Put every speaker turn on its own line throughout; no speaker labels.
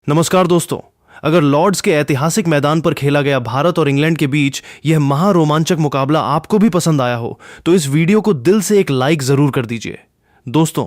नमस्कार दोस्तों। अगर लॉर्ड्स के ऐतिहासिक मैदान पर खेला गया भारत और इंग्लैंड के बीच यह महारोमांचक मुकाबला आपको भी पसंद आया हो तो इस वीडियो को दिल से एक लाइक जरूर कर दीजिए। दोस्तों,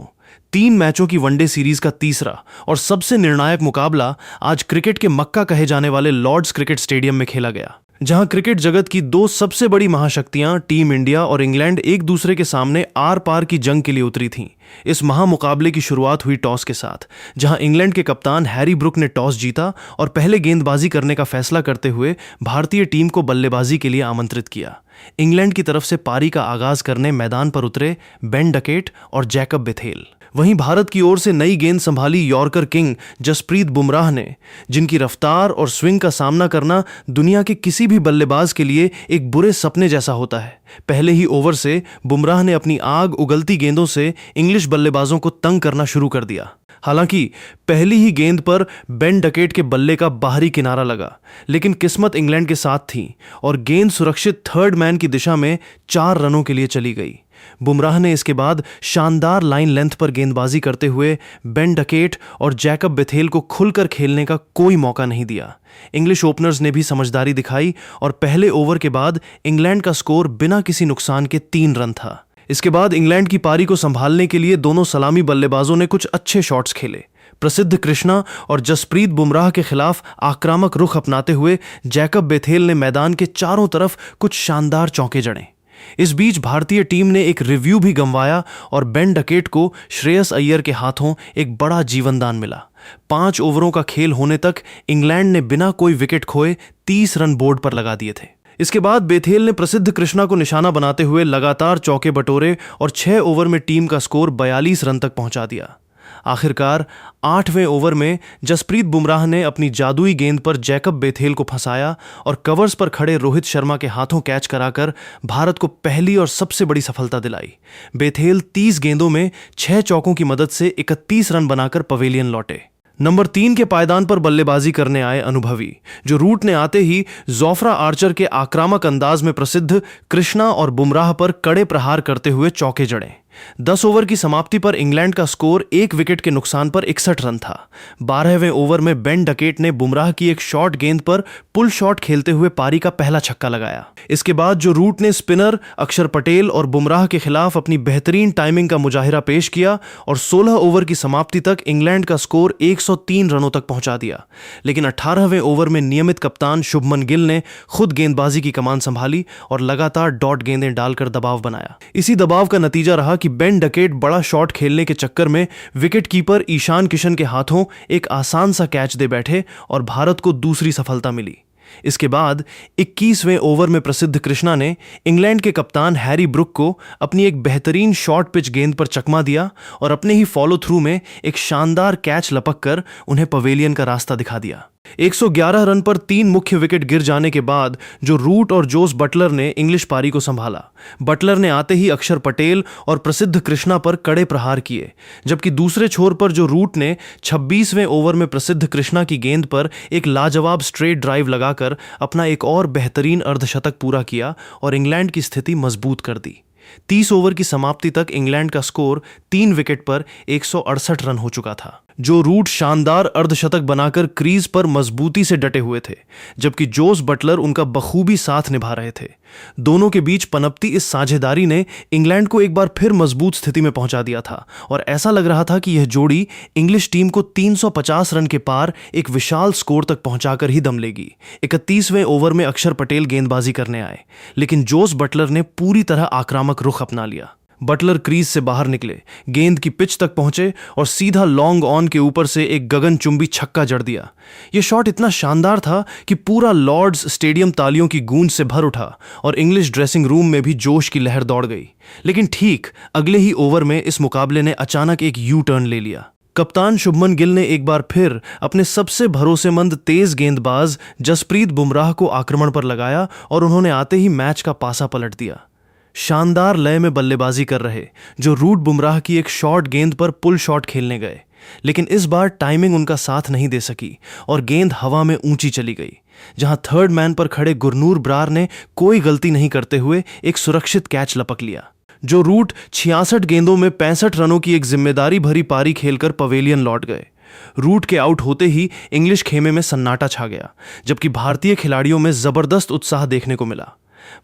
3 मैचों की वनडे सीरीज का तीसरा और सबसे निर्णायक मुकाबला आज क्रिकेट के मक्का कहे जाने वाले लॉर्ड्स क्रिकेट स्टेडियम में खेला गया, जहां क्रिकेट जगत की 2 सबसे बड़ी महाशक्तियां टीम इंडिया और इंग्लैंड एक दूसरे के सामने आर पार की जंग के लिए उतरी थीं। इस महामुकाबले की शुरुआत हुई टॉस के साथ, जहां इंग्लैंड के कप्तान हैरी ब्रुक ने टॉस जीता और पहले गेंदबाजी करने का फैसला करते हुए भारतीय टीम को बल्लेबाजी के लिए आमंत्रित किया। इंग्लैंड की तरफ से पारी का आगाज करने मैदान पर उतरे बेन डकेट और जैकब बेथेल। वहीं भारत की ओर से नई गेंद संभाली यॉर्कर किंग जसप्रीत बुमराह ने, जिनकी रफ्तार और स्विंग का सामना करना दुनिया के किसी भी बल्लेबाज के लिए एक बुरे सपने जैसा होता है। पहले ही ओवर से बुमराह ने अपनी आग उगलती गेंदों से इंग्लिश बल्लेबाजों को तंग करना शुरू कर दिया। हालांकि पहली ही गेंद पर बेन डकेट के बल्ले का बाहरी किनारा लगा, लेकिन किस्मत इंग्लैंड के साथ थी और गेंद सुरक्षित थर्ड मैन की दिशा में 4 रनों के लिए चली गई। बुमराह ने इसके बाद शानदार लाइन लेंथ पर गेंदबाजी करते हुए बेन डकेट और जैकब बेथेल को खुलकर खेलने का कोई मौका नहीं दिया। इंग्लिश ओपनर्स ने भी समझदारी दिखाई और पहले ओवर के बाद इंग्लैंड का स्कोर बिना किसी नुकसान के 3 रन था। इसके बाद इंग्लैंड की पारी को संभालने के लिए दोनों सलामी बल्लेबाजों ने कुछ अच्छे शॉट्स खेले। प्रसिद्ध कृष्णा और जसप्रीत बुमराह के खिलाफ आक्रामक रुख अपनाते हुए जैकब बेथेल ने मैदान के चारों तरफ कुछ शानदार चौके जड़े। इस बीच भारतीय टीम ने एक रिव्यू भी गंवाया और बेन डकेट को श्रेयस अय्यर के हाथों एक बड़ा जीवनदान मिला। 5 ओवरों का खेल होने तक इंग्लैंड ने बिना कोई विकेट खोए 30 रन बोर्ड पर लगा दिए थे। इसके बाद बेथेल ने प्रसिद्ध कृष्णा को निशाना बनाते हुए लगातार चौके बटोरे और 6 ओवर में टीम का स्कोर 42 रन तक पहुंचा दिया। आखिरकार 8वें ओवर में जसप्रीत बुमराह ने अपनी जादुई गेंद पर जैकब बेथेल को फंसाया और कवर्स पर खड़े रोहित शर्मा के हाथों कैच कराकर भारत को पहली और सबसे बड़ी सफलता दिलाई। बेथेल 30 गेंदों में 6 चौकों की मदद से 31 रन बनाकर पवेलियन लौटे। नंबर 3 के पायदान पर बल्लेबाजी करने आए अनुभवी, जो रूट ने आते ही जोफ्रा आर्चर के आक्रामक अंदाज में प्रसिद्ध कृष्णा और बुमराह पर कड़े प्रहार करते हुए चौके जड़े। 10 ओवर की समाप्ति पर इंग्लैंड का स्कोर 1 विकेट के नुकसान पर 61 रन था। 12वें ओवर में बेन डकेट ने बुमराह की एक शॉर्ट गेंद पर पुल शॉट खेलते हुए पारी का पहला छक्का लगाया। इसके बाद जो रूट ने स्पिनर अक्षर पटेल और बुमराह के खिलाफ अपनी बेहतरीन टाइमिंग का मुजाहिरा पेश किया और 16 ओवर की समाप्ति तक इंग्लैंड का स्कोर 103 रनों तक पहुंचा दिया। लेकिन 18वें ओवर में नियमित कप्तान शुभमन गिल ने खुद गेंदबाजी की कमान संभाली और लगातार डॉट गेंदें डालकर दबाव बनाया। इसी दबाव का नतीजा रहा कि बेन डकेट बड़ा शॉट खेलने के चक्कर में विकेट कीपर ईशान किशन के हाथों एक आसान सा कैच दे बैठे और भारत को दूसरी सफलता मिली। इसके बाद 21वें ओवर में प्रसिद्ध कृष्णा ने इंग्लैंड के कप्तान हैरी ब्रुक को अपनी एक बेहतरीन शॉर्ट पिच गेंद पर चकमा दिया और अपने ही फॉलो थ्रू में एक शानदार कैच लपक कर उन्हें पवेलियन का रास्ता दिखा दिया। 111 रन पर 3 मुख्य विकेट गिर जाने के बाद जो रूट और जोस बटलर ने इंग्लिश पारी को संभाला। बटलर ने आते ही अक्षर पटेल और प्रसिद्ध कृष्णा पर कड़े प्रहार किए, जबकि दूसरे छोर पर जो रूट ने 26वें ओवर में प्रसिद्ध कृष्णा की गेंद पर एक लाजवाब स्ट्रेट ड्राइव लगाकर अपना एक और बेहतरीन अर्धशतक पूरा किया और इंग्लैंड की स्थिति मजबूत कर दी। 30 ओवर की समाप्ति तक इंग्लैंड का स्कोर 3 विकेट पर 168 रन हो चुका था। जो रूट शानदार अर्धशतक बनाकर क्रीज पर मजबूती से डटे हुए थे, जबकि जोस बटलर उनका बखूबी साथ निभा रहे थे। दोनों के बीच पनपती इस साझेदारी ने इंग्लैंड को एक बार फिर मजबूत स्थिति में पहुंचा दिया था और ऐसा लग रहा था कि यह जोड़ी इंग्लिश टीम को 350 रन के पार एक विशाल स्कोर तक पहुंचाकर ही दम लेगी। 31वें ओवर में अक्षर पटेल गेंदबाजी करने आए, लेकिन जोस बटलर ने पूरी तरह आक्रामक रुख अपना लिया। बटलर क्रीज से बाहर निकले, गेंद की पिच तक पहुंचे और सीधा लॉन्ग ऑन के ऊपर से एक गगनचुंबी छक्का जड़ दिया। यह शॉट इतना शानदार था कि पूरा लॉर्ड्स स्टेडियम तालियों की गूंज से भर उठा और इंग्लिश ड्रेसिंग रूम में भी जोश की लहर दौड़ गई। लेकिन ठीक अगले ही ओवर में इस मुकाबले ने अचानक एक यू टर्न ले लिया। कप्तान शुभमन गिल ने एक बार फिर अपने सबसे भरोसेमंद तेज गेंदबाज जसप्रीत बुमराह को आक्रमण पर लगाया और उन्होंने आते ही मैच का पासा पलट दिया। शानदार लय में बल्लेबाजी कर रहे जो रूट बुमराह की एक शॉर्ट गेंद पर पुल शॉट खेलने गए, लेकिन इस बार टाइमिंग उनका साथ नहीं दे सकी और गेंद हवा में ऊंची चली गई, जहां थर्ड मैन पर खड़े गुरनूर ब्रार ने कोई गलती नहीं करते हुए एक सुरक्षित कैच लपक लिया। जो रूट 66 गेंदों में 65 रनों की एक जिम्मेदारी भरी पारी खेलकर पवेलियन लौट गए। रूट के आउट होते ही इंग्लिश खेमे में सन्नाटा छा गया, जबकि भारतीय खिलाड़ियों में जबरदस्त उत्साह देखने को मिला।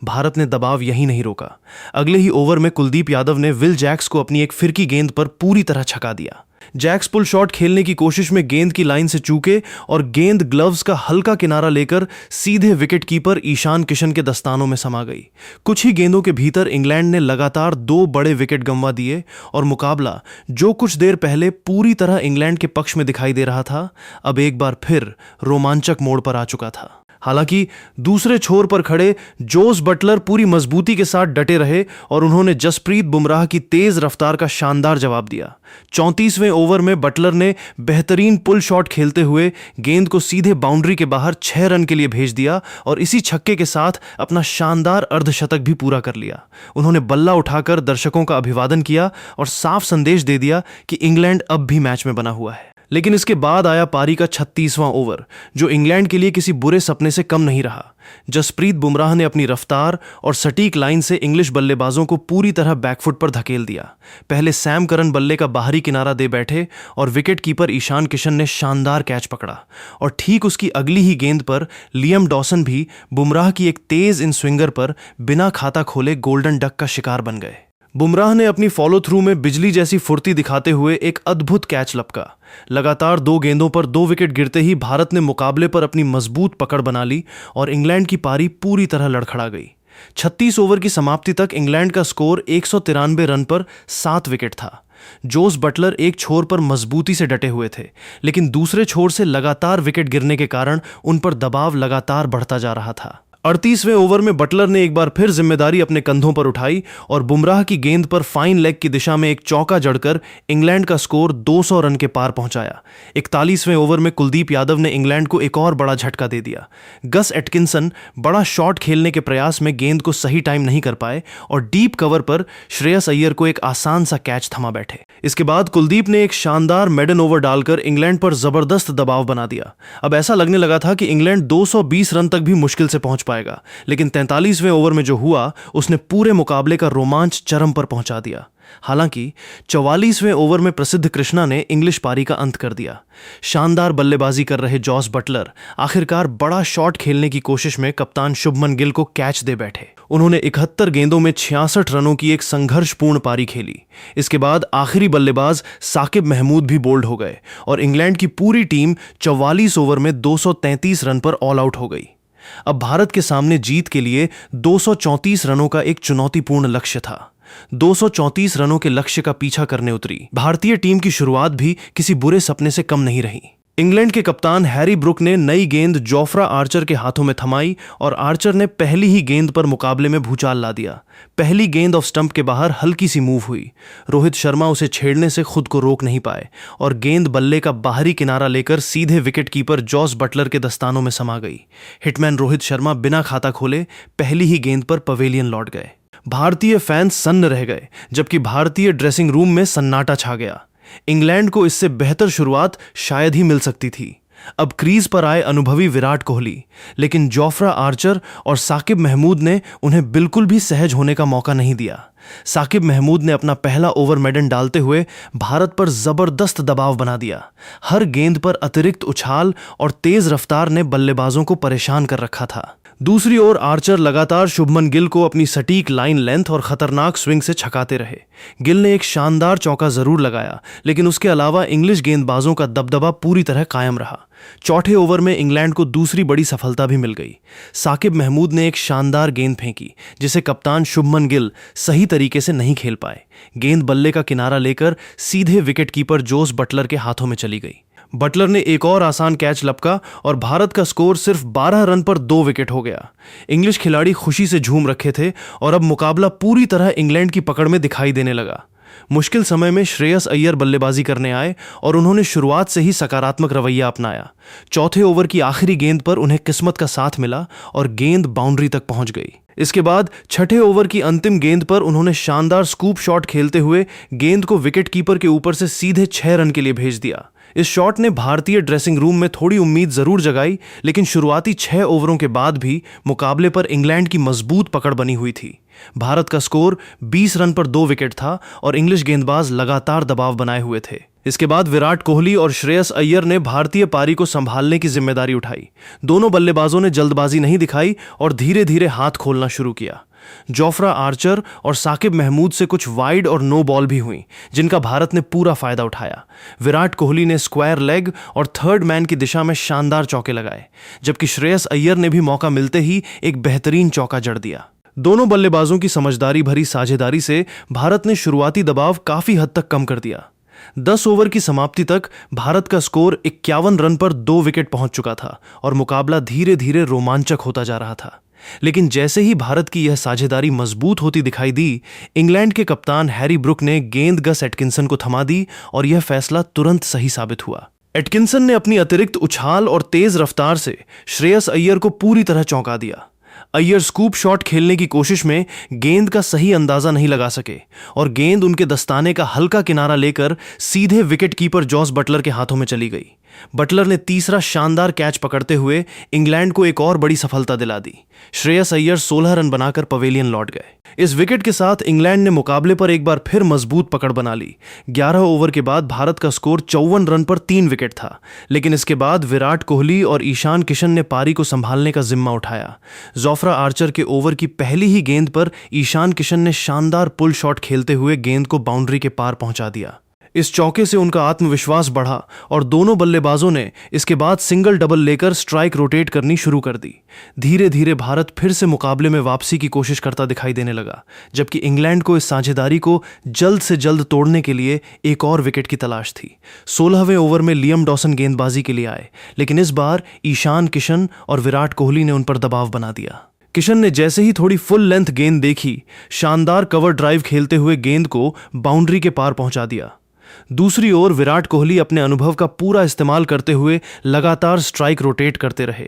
भारत ने दबाव यहीं नहीं रोका। अगले ही ओवर में कुलदीप यादव ने विल जैक्स को अपनी एक फिरकी गेंद पर पूरी तरह छका दिया। जैक्स पुल शॉट खेलने की कोशिश में गेंद की लाइन से चूके और गेंद ग्लव्स का हल्का किनारा लेकर सीधे विकेट कीपर ईशान किशन के दस्तानों में समा गई। कुछ ही गेंदों के भीतर इंग्लैंड ने लगातार 2 बड़े विकेट गंवा दिए और मुकाबला, जो कुछ देर पहले पूरी तरह इंग्लैंड के पक्ष में दिखाई दे रहा था, अब एक बार फिर रोमांचक मोड़ पर आ चुका था। हालांकि दूसरे छोर पर खड़े जोस बटलर पूरी मजबूती के साथ डटे रहे और उन्होंने जसप्रीत बुमराह की तेज रफ्तार का शानदार जवाब दिया। 34वें ओवर में बटलर ने बेहतरीन पुल शॉट खेलते हुए गेंद को सीधे बाउंड्री के बाहर 6 रन के लिए भेज दिया और इसी छक्के के साथ अपना शानदार अर्धशतक भी पूरा कर लिया। उन्होंने बल्ला उठाकर दर्शकों का अभिवादन किया और साफ संदेश दे दिया कि इंग्लैंड अब भी मैच में बना हुआ है। लेकिन इसके बाद आया पारी का 36वां ओवर, जो इंग्लैंड के लिए किसी बुरे सपने से कम नहीं रहा। जसप्रीत बुमराह ने अपनी रफ्तार और सटीक लाइन से इंग्लिश बल्लेबाजों को पूरी तरह बैकफुट पर धकेल दिया। पहले सैम करन बल्ले का बाहरी किनारा दे बैठे और विकेट कीपर ईशान किशन ने शानदार कैच पकड़ा और ठीक उसकी अगली ही गेंद पर लियम डॉसन भी बुमराह की एक तेज इन स्विंगर पर बिना खाता खोले गोल्डन डक का शिकार बन गए। बुमराह ने अपनी फॉलो थ्रू में बिजली जैसी फुर्ती दिखाते हुए एक अद्भुत कैच लपका। लगातार 2 गेंदों पर 2 विकेट गिरते ही भारत ने मुकाबले पर अपनी मजबूत पकड़ बना ली और इंग्लैंड की पारी पूरी तरह लड़खड़ा गई। 36 ओवर की समाप्ति तक इंग्लैंड का स्कोर 193 रन पर 7 विकेट था। जोस बटलर एक छोर पर मजबूती से डटे हुए थे, लेकिन दूसरे छोर से लगातार विकेट गिरने के कारण उन पर दबाव लगातार बढ़ता जा रहा था। 38वें ओवर में बटलर ने एक बार फिर जिम्मेदारी अपने कंधों पर उठाई और बुमराह की गेंद पर फाइन लेग की दिशा में एक चौका जड़कर इंग्लैंड का स्कोर 200 रन के पार पहुंचाया। 41वें ओवर में कुलदीप यादव ने इंग्लैंड को एक और बड़ा झटका दे दिया। गस एटकिंसन बड़ा शॉट खेलने के प्रयास में गेंद को सही टाइम नहीं कर पाए और डीप कवर पर श्रेयस अय्यर को एक आसान सा कैच थमा बैठे। इसके बाद कुलदीप ने एक शानदार मेडन ओवर डालकर इंग्लैंड पर जबरदस्त दबाव बना दिया। अब ऐसा लगने लगा था कि इंग्लैंड 220 रन तक भी मुश्किल से पहुंच पाएगा, लेकिन 43वें ओवर में जो हुआ उसने पूरे मुकाबले का रोमांच चरम पर पहुंचा दिया। हालांकि 44वें ओवर में प्रसिद्ध कृष्णा ने इंग्लिश पारी का अंत कर दिया। शानदार बल्लेबाजी कर रहे जॉस बटलर आखिरकार बड़ा शॉट खेलने की कोशिश में कप्तान शुभमन गिल को कैच दे बैठे। उन्होंने 71 गेंदों में 66 रनों की एक संघर्षपूर्ण पारी खेली। इसके बाद आखिरी बल्लेबाज साकिब महमूद भी बोल्ड हो गए और इंग्लैंड की पूरी टीम 44 ओवर में 233 रन पर ऑल आउट हो गई। अब भारत के सामने जीत के लिए 234 रनों का एक चुनौतीपूर्ण लक्ष्य था। 234 रनों के लक्ष्य का पीछा करने उतरी भारतीय टीम की शुरुआत भी किसी बुरे सपने से कम नहीं रही। इंग्लैंड के कप्तान हैरी ब्रुक ने नई गेंद जोफ्रा आर्चर के हाथों में थमाई और आर्चर ने पहली ही गेंद पर मुकाबले में भूचाल ला दिया। पहली गेंद ऑफ स्टंप के बाहर हल्की सी मूव हुई। रोहित शर्मा उसे छेड़ने से खुद को रोक नहीं पाए और गेंद बल्ले का बाहरी किनारा लेकर सीधे विकेट कीपर जॉस बटलर के दस्तानों में समा गई। हिटमैन रोहित शर्मा बिना खाता खोले पहली ही गेंद पर पवेलियन लौट गए। भारतीय फैंस सन्न रह गए, जबकि भारतीय ड्रेसिंग रूम में सन्नाटा छा गया। इंग्लैंड को इससे बेहतर शुरुआत शायद ही मिल सकती थी। अब क्रीज पर आए अनुभवी विराट कोहली, लेकिन जोफ्रा आर्चर और साकिब महमूद ने उन्हें बिल्कुल भी सहज होने का मौका नहीं दिया। साकिब महमूद ने अपना पहला ओवर मेडन डालते हुए भारत पर जबरदस्त दबाव बना दिया। हर गेंद पर अतिरिक्त उछाल और तेज रफ्तार ने बल्लेबाजों को परेशान कर रखा था। दूसरी ओर आर्चर लगातार शुभमन गिल को अपनी सटीक लाइन लेंथ और खतरनाक स्विंग से छकाते रहे। गिल ने एक शानदार चौका जरूर लगाया, लेकिन उसके अलावा इंग्लिश गेंदबाजों का दबदबा पूरी तरह कायम रहा। चौथे ओवर में इंग्लैंड को दूसरी बड़ी सफलता भी मिल गई। साकिब महमूद ने एक शानदार गेंद फेंकी, जिसे कप्तान शुभमन गिल सही तरीके से नहीं खेल पाए। गेंद बल्ले का किनारा लेकर सीधे विकेटकीपर जोस बटलर के हाथों में चली गई। बटलर ने एक और आसान कैच लपका और भारत का स्कोर सिर्फ 12 रन पर 2 विकेट हो गया। इंग्लिश खिलाड़ी खुशी से झूम रखे थे और अब मुकाबला पूरी तरह इंग्लैंड की पकड़ में दिखाई देने लगा। मुश्किल समय में श्रेयस अय्यर बल्लेबाजी करने आए और उन्होंने शुरुआत से ही सकारात्मक रवैया अपनाया। चौथे ओवर की आखिरी गेंद पर उन्हें किस्मत का साथ मिला और गेंद बाउंड्री तक पहुंच गई। इसके बाद छठे ओवर की अंतिम गेंद पर उन्होंने शानदार स्कूप शॉट खेलते हुए गेंद को विकेटकीपर के ऊपर से सीधे 6 रन के लिए भेज दिया। इस शॉट ने भारतीय ड्रेसिंग रूम में थोड़ी उम्मीद जरूर जगाई, लेकिन शुरुआती 6 ओवरों के बाद भी मुकाबले पर इंग्लैंड की मजबूत पकड़ बनी हुई थी। भारत का स्कोर 20 रन पर 2 विकेट था और इंग्लिश गेंदबाज लगातार दबाव बनाए हुए थे। इसके बाद विराट कोहली और श्रेयस अय्यर ने भारतीय पारी को संभालने की जिम्मेदारी उठाई। दोनों बल्लेबाजों ने जल्दबाजी नहीं दिखाई और धीरे धीरे हाथ खोलना शुरू किया। जोफ्रा आर्चर और साकिब महमूद से कुछ वाइड और नो बॉल भी हुई, जिनका भारत ने पूरा फायदा उठाया। विराट कोहली ने स्क्वायर लेग और थर्ड मैन की दिशा में शानदार चौके लगाए, जबकि श्रेयस अय्यर ने भी मौका मिलते ही एक बेहतरीन चौका जड़ दिया। दोनों बल्लेबाजों की समझदारी भरी साझेदारी से भारत ने शुरुआती दबाव काफी हद तक कम कर दिया। 10 ओवर की समाप्ति तक भारत का स्कोर 51 रन पर 2 विकेट पहुंच चुका था और मुकाबला धीरे धीरे रोमांचक होता जा रहा था। लेकिन जैसे ही भारत की यह साझेदारी मजबूत होती दिखाई दी, इंग्लैंड के कप्तान हैरी ब्रुक ने गेंद गस एटकिंसन को थमा दी और यह फैसला तुरंत सही साबित हुआ। एटकिंसन ने अपनी अतिरिक्त उछाल और तेज रफ्तार से श्रेयस अय्यर को पूरी तरह चौंका दिया। अय्यर स्कूप शॉट खेलने की कोशिश में गेंद का सही अंदाजा नहीं लगा सके और गेंद उनके दस्ताने का हल्का किनारा लेकर सीधे विकेट कीपर जॉस बटलर के हाथों में चली गई। बटलर ने तीसरा शानदार कैच पकड़ते हुए इंग्लैंड को एक और बड़ी सफलता दिला दी। श्रेयस अय्यर 16 रन बनाकर पवेलियन लौट गए। इस विकेट के साथ इंग्लैंड ने मुकाबले पर एक बार फिर मजबूत पकड़ बना ली। 11 ओवर के बाद भारत का स्कोर 54 रन पर 3 विकेट था, लेकिन इसके बाद विराट कोहली और ईशान किशन ने पारी को संभालने का जिम्मा उठाया। जोफ्रा आर्चर के ओवर की पहली ही गेंद पर ईशान किशन ने शानदार पुल शॉट खेलते हुए गेंद को बाउंड्री के पार पहुंचा दिया। इस चौके से उनका आत्मविश्वास बढ़ा और दोनों बल्लेबाजों ने इसके बाद सिंगल डबल लेकर स्ट्राइक रोटेट करनी शुरू कर दी। धीरे धीरे भारत फिर से मुकाबले में वापसी की कोशिश करता दिखाई देने लगा, जबकि इंग्लैंड को इस साझेदारी को जल्द से जल्द तोड़ने के लिए एक और विकेट की तलाश थी। 16वें ओवर में लियम डॉसन गेंदबाजी के लिए आए, लेकिन इस बार ईशान किशन और विराट कोहली ने उन पर दबाव बना दिया। किशन ने जैसे ही थोड़ी फुल लेंथ गेंद देखी, शानदार कवर ड्राइव खेलते हुए गेंद को बाउंड्री के पार पहुंचा दिया। दूसरी ओर विराट कोहली अपने अनुभव का पूरा इस्तेमाल करते हुए लगातार स्ट्राइक रोटेट करते रहे।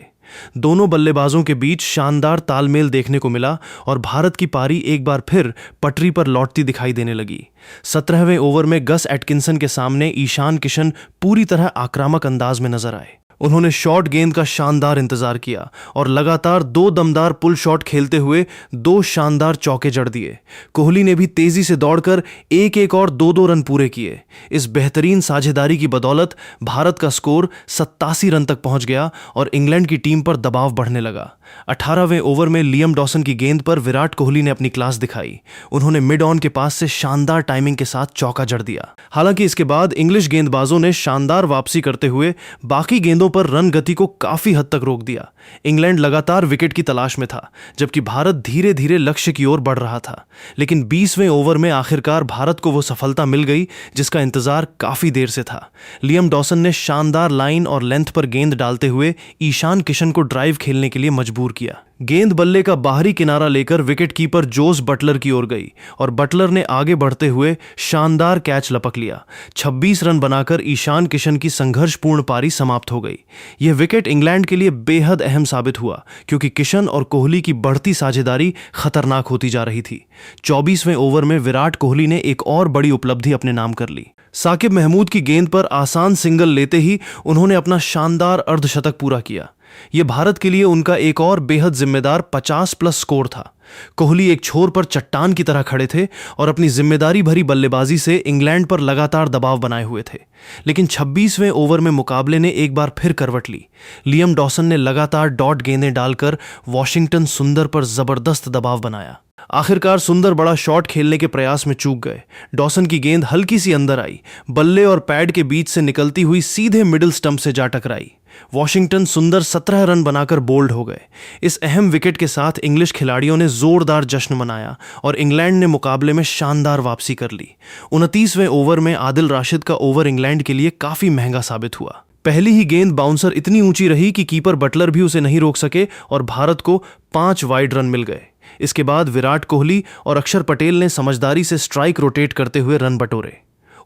दोनों बल्लेबाजों के बीच शानदार तालमेल देखने को मिला और भारत की पारी एक बार फिर पटरी पर लौटती दिखाई देने लगी। 17वें ओवर में गस एटकिंसन के सामने ईशान किशन पूरी तरह आक्रामक अंदाज में नजर आए। उन्होंने शॉर्ट गेंद का शानदार इंतजार किया और लगातार 2 दमदार पुल शॉट खेलते हुए 2 शानदार चौके जड़ दिए। कोहली ने भी तेजी से दौड़कर 1-1 और 2-2 रन पूरे किए। इस बेहतरीन साझेदारी की बदौलत भारत का स्कोर 87 रन तक पहुंच गया और इंग्लैंड की टीम पर दबाव बढ़ने लगा। 18वें ओवर में लियम डॉसन की गेंद पर विराट कोहली ने अपनी क्लास दिखाई। उन्होंने मिड ऑन के पास से शानदार टाइमिंग के साथ चौका जड़ दिया। हालांकि इसके बाद इंग्लिश गेंदबाजों ने शानदार वापसी करते हुए बाकी गेंदों पर रन गति को काफी हद तक रोक दिया। इंग्लैंड लगातार विकेट की तलाश में था, जबकि भारत धीरे धीरे लक्ष्य की ओर बढ़ रहा था। लेकिन 20वें ओवर में आखिरकार भारत को वो सफलता मिल गई जिसका इंतजार काफी देर से था। लियम डॉसन ने शानदार लाइन और लेंथ पर गेंद डालते हुए ईशान किशन को ड्राइव खेलने के लिए मजबूर किया। गेंद बल्ले का बाहरी किनारा लेकर विकेट कीपर जोस बटलर की ओर गई और बटलर ने आगे बढ़ते हुए शानदार कैच लपक लिया। 26 रन बनाकर ईशान किशन की संघर्षपूर्ण पारी समाप्त हो गई। यह विकेट इंग्लैंड के लिए बेहद अहम साबित हुआ, क्योंकि किशन और कोहली की बढ़ती साझेदारी खतरनाक होती जा रही थी। 24वें ओवर में विराट कोहली ने एक और बड़ी उपलब्धि अपने नाम कर ली। साकिब महमूद की गेंद पर आसान सिंगल लेते ही उन्होंने अपना शानदार अर्धशतक पूरा किया। यह भारत के लिए उनका एक और बेहद जिम्मेदार 50+ स्कोर था। कोहली एक छोर पर चट्टान की तरह खड़े थे और अपनी जिम्मेदारी भरी बल्लेबाजी से इंग्लैंड पर लगातार दबाव बनाए हुए थे। लेकिन 26वें ओवर में मुकाबले ने एक बार फिर करवट ली। लियम डॉसन ने लगातार डॉट गेंदें डालकर वॉशिंगटन सुंदर पर जबरदस्त दबाव बनाया। आखिरकार सुंदर बड़ा शॉट खेलने के प्रयास में चूक गए। डॉसन की गेंद हल्की सी अंदर आई, बल्ले और पैड के बीच से निकलती हुई सीधे मिडिल स्टंप से जा टकराई। वॉशिंगटन सुंदर 17 रन बनाकर बोल्ड हो गए। इस अहम विकेट के साथ इंग्लिश खिलाड़ियों ने जोरदार जश्न मनाया और इंग्लैंड ने मुकाबले में शानदार वापसी कर ली। 29वें ओवर में आदिल राशिद का ओवर इंग्लैंड के लिए काफी महंगा साबित हुआ। पहली ही गेंद बाउंसर इतनी ऊंची रही कि कीपर बटलर भी उसे नहीं रोक सके और भारत को 5 वाइड रन मिल गए। इसके बाद विराट कोहली और अक्षर पटेल ने समझदारी से स्ट्राइक रोटेट करते हुए रन बटोरे।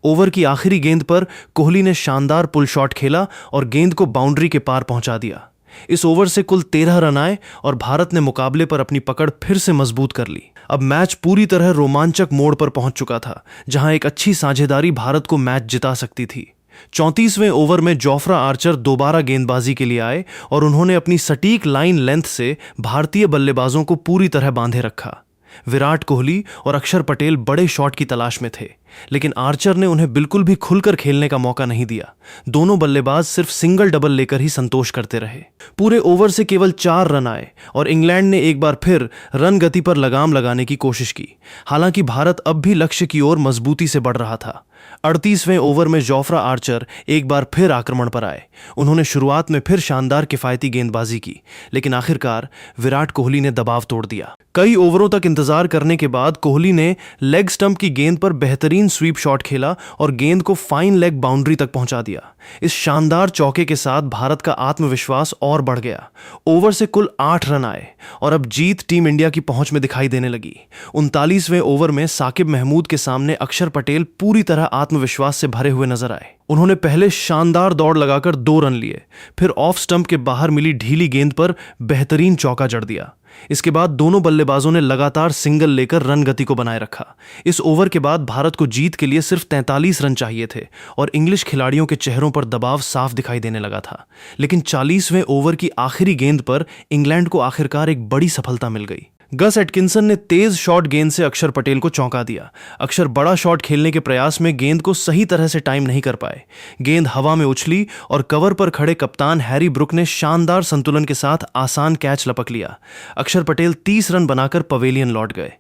ओवर की आखिरी गेंद पर कोहली ने शानदार पुल शॉट खेला और गेंद को बाउंड्री के पार पहुंचा दिया। इस ओवर से कुल 13 रन आए और भारत ने मुकाबले पर अपनी पकड़ फिर से मजबूत कर ली। अब मैच पूरी तरह रोमांचक मोड़ पर पहुंच चुका था, जहां एक अच्छी साझेदारी भारत को मैच जिता सकती थी। 34वें ओवर में जोफ्रा आर्चर दोबारा गेंदबाजी के लिए आए और उन्होंने अपनी सटीक लाइन लेंथ से भारतीय बल्लेबाजों को पूरी तरह बांधे रखा। विराट कोहली और अक्षर पटेल बड़े शॉट की तलाश में थे, लेकिन आर्चर ने उन्हें बिल्कुल भी खुलकर खेलने का मौका नहीं दिया। दोनों बल्लेबाज सिर्फ सिंगल डबल लेकर ही संतोष करते रहे। पूरे ओवर से केवल 4 रन आए और इंग्लैंड ने एक बार फिर रन गति पर लगाम लगाने की कोशिश की। हालांकि भारत अब भी लक्ष्य की ओर मजबूती से बढ़ रहा था। 38वें ओवर में जोफ्रा आर्चर एक बार फिर आक्रमण पर आए। उन्होंने शुरुआत में फिर शानदार किफायती गेंदबाजी की, लेकिन आखिरकार विराट कोहली ने दबाव तोड़ दिया। कई ओवरों तक इंतजार करने के बाद कोहली ने लेग स्टंप की गेंद पर बेहतरीन स्वीप शॉट खेला और गेंद को फाइन लेग बाउंड्री तक पहुंचा दिया। इस शानदार चौके के साथ भारत का आत्मविश्वास और बढ़ गया। ओवर से कुल 8 रन आए और अब जीत टीम इंडिया की पहुंच में दिखाई देने लगी। 39वें ओवर में साकिब महमूद के सामने अक्षर पटेल पूरी तरह आत्मविश्वास से भरे हुए नजर आए। उन्होंने पहले शानदार दौड़ लगाकर 2 रन लिए, फिर ऑफ स्टंप के बाहर मिली ढीली गेंद पर बेहतरीन चौका जड़ दिया। इसके बाद दोनों बल्लेबाजों ने लगातार सिंगल लेकर रन गति को बनाए रखा। इस ओवर के बाद भारत को जीत के लिए सिर्फ 43 रन चाहिए थे और इंग्लिश खिलाड़ियों के चेहरों पर दबाव साफ दिखाई देने लगा था। लेकिन 40वें ओवर की आखिरी गेंद पर इंग्लैंड को आखिरकार एक बड़ी सफलता मिल गई। गस एटकिंसन ने तेज शॉट गेंद से अक्षर पटेल को चौंका दिया। अक्षर बड़ा शॉट खेलने के प्रयास में गेंद को सही तरह से टाइम नहीं कर पाए। गेंद हवा में उछली और कवर पर खड़े कप्तान हैरी ब्रुक ने शानदार संतुलन के साथ आसान कैच लपक लिया। अक्षर पटेल 30 रन बनाकर पवेलियन लौट गए।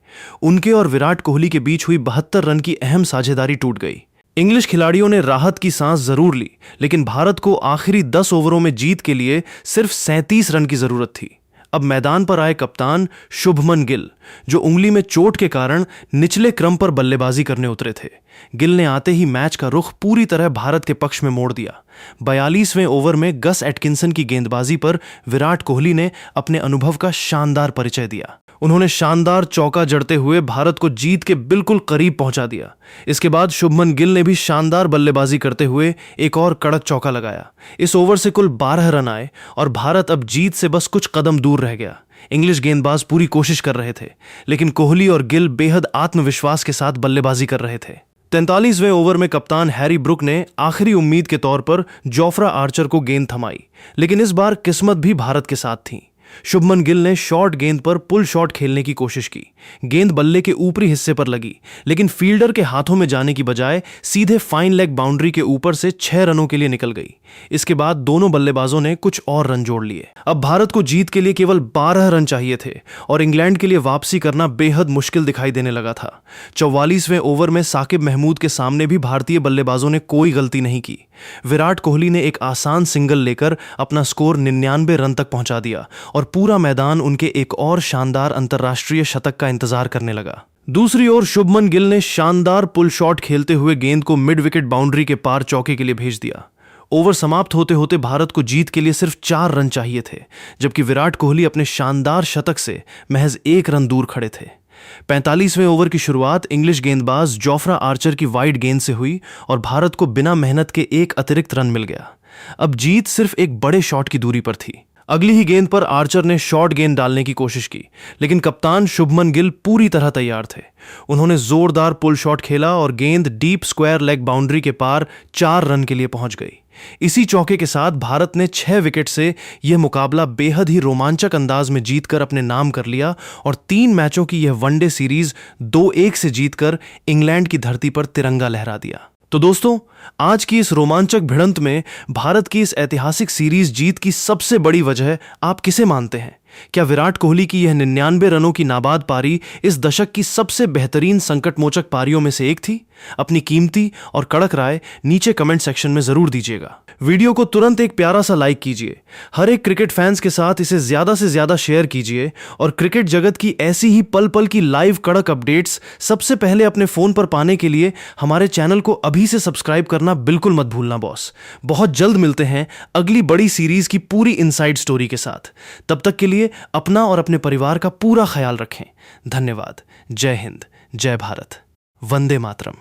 उनके और विराट कोहली के बीच हुई 72 रन की अहम साझेदारी टूट गई। इंग्लिश खिलाड़ियों ने राहत की सांस जरूर ली, लेकिन भारत को आखिरी 10 ओवरों में जीत के लिए सिर्फ 37 रन की जरूरत थी। अब मैदान पर आए कप्तान शुभमन गिल, जो उंगली में चोट के कारण निचले क्रम पर बल्लेबाजी करने उतरे थे। गिल ने आते ही मैच का रुख पूरी तरह भारत के पक्ष में मोड़ दिया। 42वें ओवर में गस एटकिंसन की गेंदबाजी पर विराट कोहली ने अपने अनुभव का शानदार परिचय दिया। उन्होंने शानदार चौका जड़ते हुए भारत को जीत के बिल्कुल करीब पहुंचा दिया। इसके बाद शुभमन गिल ने भी शानदार बल्लेबाजी करते हुए एक और कड़क चौका लगाया। इस ओवर से कुल 12 रन आए और भारत अब जीत से बस कुछ कदम दूर रह गया। इंग्लिश गेंदबाज पूरी कोशिश कर रहे थे, लेकिन कोहली और गिल बेहद आत्मविश्वास के साथ बल्लेबाजी कर रहे थे। 43वें ओवर में कप्तान हैरी ब्रुक ने आखिरी उम्मीद के तौर पर जोफ्रा आर्चर को गेंद थमाई, लेकिन इस बार किस्मत भी भारत के साथ थी। शुभमन गिल ने शॉर्ट गेंद पर पुल शॉट खेलने की कोशिश की। गेंद बल्ले के ऊपरी हिस्से पर लगी, लेकिन फील्डर के हाथों में जाने की बजाय सीधे फाइन लेग बाउंड्री के ऊपर से 6 रनों के लिए निकल गई। इसके बाद दोनों बल्लेबाजों ने कुछ और रन जोड़ लिए। अब भारत को जीत के लिए केवल 12 रन चाहिए थे और इंग्लैंड के लिए वापसी करना बेहद मुश्किल दिखाई देने लगा था। 44वें ओवर में साकिब महमूद के सामने भी भारतीय बल्लेबाजों ने कोई गलती नहीं की। विराट कोहली ने एक आसान सिंगल लेकर अपना स्कोर 99 रन तक पहुंचा दिया और पूरा मैदान उनके एक और शानदार अंतर्राष्ट्रीय शतक का इंतजार करने लगा। दूसरी ओर शुभमन गिल ने शानदार पुल शॉट खेलते हुए गेंद को मिड विकेट बाउंड्री के पार चौके के लिए भेज दिया। ओवर समाप्त होते होते भारत को जीत के लिए सिर्फ 4 रन चाहिए थे, जबकि विराट कोहली अपने शानदार शतक से महज 1 रन दूर खड़े थे। 45वें ओवर की शुरुआत इंग्लिश गेंदबाज जोफ्रा आर्चर की वाइड गेंद से हुई और भारत को बिना मेहनत के एक अतिरिक्त रन मिल गया। अब जीत सिर्फ एक बड़े शॉट की दूरी पर थी। अगली ही गेंद पर आर्चर ने शॉर्ट गेंद डालने की कोशिश की, लेकिन कप्तान शुभमन गिल पूरी तरह तैयार थे। उन्होंने जोरदार पुल शॉट खेला और गेंद डीप स्क्वायर लेग बाउंड्री के पार 4 रन के लिए पहुंच गई। इसी चौके के साथ भारत ने 6 विकेट से यह मुकाबला बेहद ही रोमांचक अंदाज में जीतकर अपने नाम कर लिया और 3 मैचों की यह वनडे सीरीज 2-1 से जीतकर इंग्लैंड की धरती पर तिरंगा लहरा दिया। तो दोस्तों, आज की इस रोमांचक भिड़ंत में भारत की इस ऐतिहासिक सीरीज जीत की सबसे बड़ी वजह आप किसे मानते हैं? क्या विराट कोहली की यह 99 रनों की नाबाद पारी इस दशक की सबसे बेहतरीन संकटमोचक पारियों में से एक थी? अपनी कीमती और कड़क राय नीचे कमेंट सेक्शन में जरूर दीजिएगा। वीडियो को तुरंत एक प्यारा सा लाइक कीजिए। हर एक क्रिकेट फैंस के साथ इसे ज्यादा से ज्यादा शेयर कीजिए और क्रिकेट जगत की ऐसी ही पल पल की लाइव कड़क अपडेट्स सबसे पहले अपने फोन पर पाने के लिए हमारे चैनल को अभी से सब्सक्राइब करना बिल्कुल मत भूलना बॉस। बहुत जल्द मिलते हैं अगली बड़ी सीरीज की पूरी इनसाइड स्टोरी के साथ। तब तक के लिए अपना और अपने परिवार का पूरा ख्याल रखें। धन्यवाद। जय हिंद, जय भारत, वंदे मातरम।